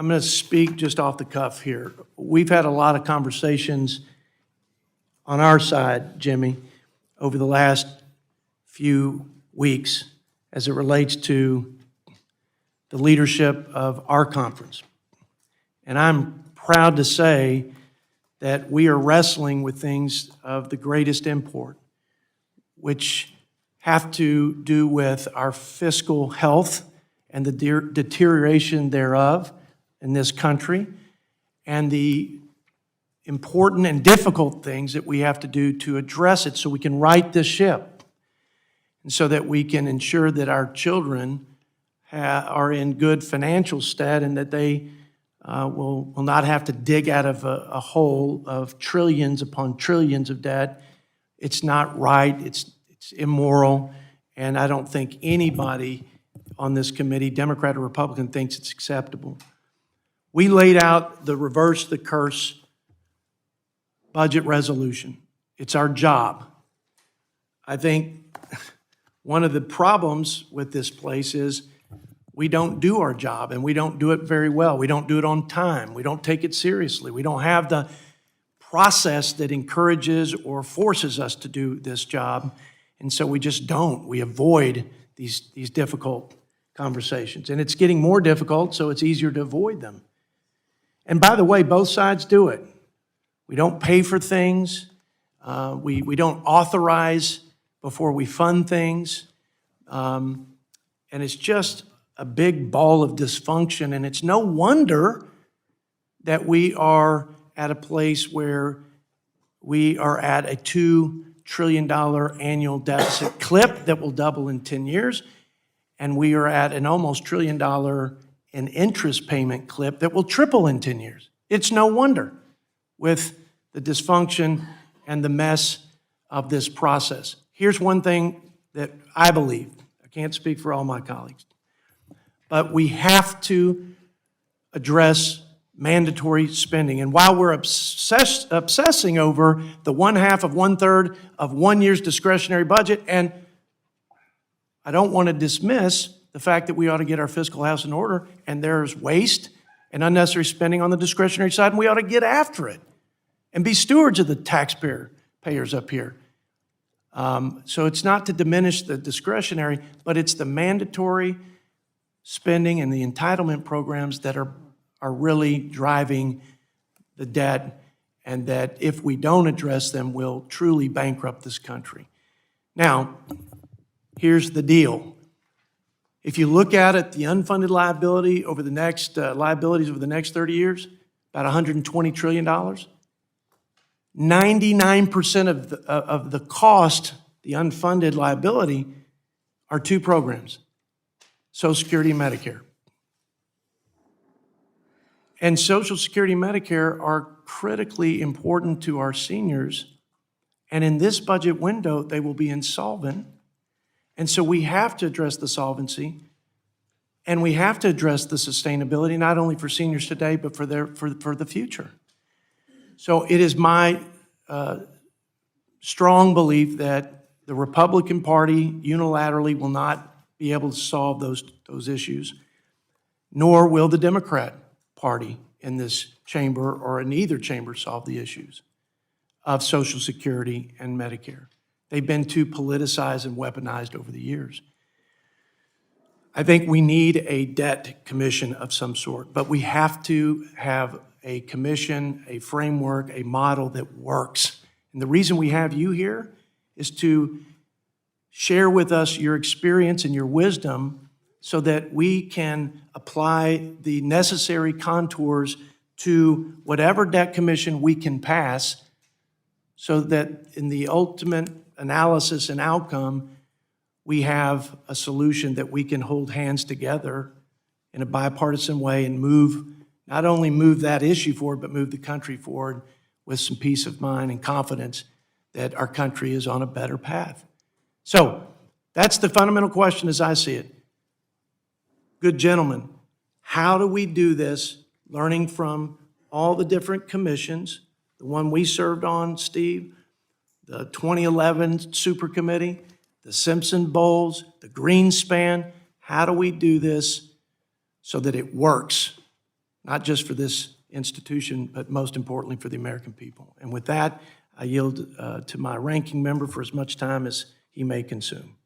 I'm going to speak just off the cuff here. We've had a lot of conversations on our side, Jimmy, over the last few weeks as it relates to the leadership of our conference. And I'm proud to say that we are wrestling with things of the greatest import, which have to do with our fiscal health and the deterioration thereof in this country, and the important and difficult things that we have to do to address it so we can right this ship, and so that we can ensure that our children are in good financial stead and that they will not have to dig out of a hole of trillions upon trillions of debt. It's not right, it's immoral, and I don't think anybody on this committee, Democrat or Republican, thinks it's acceptable. We laid out the reverse the curse budget resolution. It's our job. I think one of the problems with this place is we don't do our job, and we don't do it very well. We don't do it on time. We don't take it seriously. We don't have the process that encourages or forces us to do this job, and so we just don't. We avoid these difficult conversations, and it's getting more difficult, so it's easier to avoid them. And by the way, both sides do it. We don't pay for things. We don't authorize before we fund things. And it's just a big ball of dysfunction. And it's no wonder that we are at a place where we are at a $2 trillion annual deficit clip that will double in 10 years. And we are at an almost $1 trillion in interest payment clip that will triple in 10 years. It's no wonder with the dysfunction and the mess of this process. Here's one thing that I believe. I can't speak for all my colleagues, but we have to address mandatory spending. And while we're obsessing over the 1/2 of 1/3 of 1 year's discretionary budget, and I don't want to dismiss the fact that we ought to get our fiscal house in order, and there's waste and unnecessary spending on the discretionary side, and we ought to get after it and be stewards of the taxpayers up here. So it's not to diminish the discretionary, but it's the mandatory spending and the entitlement programs that are really driving the debt, and that if we don't address them, will truly bankrupt this country. Now, here's the deal. If you look at it, the unfunded liability over the next liabilities over the next 30 years, about $120 trillion. 99% of the cost, the unfunded liability, are two programs: Social Security and Medicare. And Social Security and Medicare are critically important to our seniors, and in this budget window, they will be insolvent. And so we have to address the solvency, and we have to address the sustainability, not only for seniors today, but for the future. So it is my strong belief that the Republican Party unilaterally will not be able to solve those issues, nor will the Democrat Party in this chamber or in either chamber solve the issues of Social Security and Medicare. They've been too politicized and weaponized over the years. I think we need a debt commission of some sort, but we have to have a commission, a framework, a model that works. And the reason we have you here is to share with us your experience and your wisdom so that we can apply the necessary contours to whatever debt commission we can pass, so that in the ultimate analysis and outcome, we have a solution that we can hold hands together in a bipartisan way and not only move that issue forward, but move the country forward with some peace of mind and confidence that our country is on a better path. So that's the fundamental question as I see it. Good gentlemen, how do we do this, learning from all the different commissions, the one we served on, Steve, the 2011 Super Committee, the Simpson Bowles, the Greenspan? How do we do this so that it works not just for this institution, but most importantly for the American people. And with that, I yield to my ranking member for as much time as he may consume.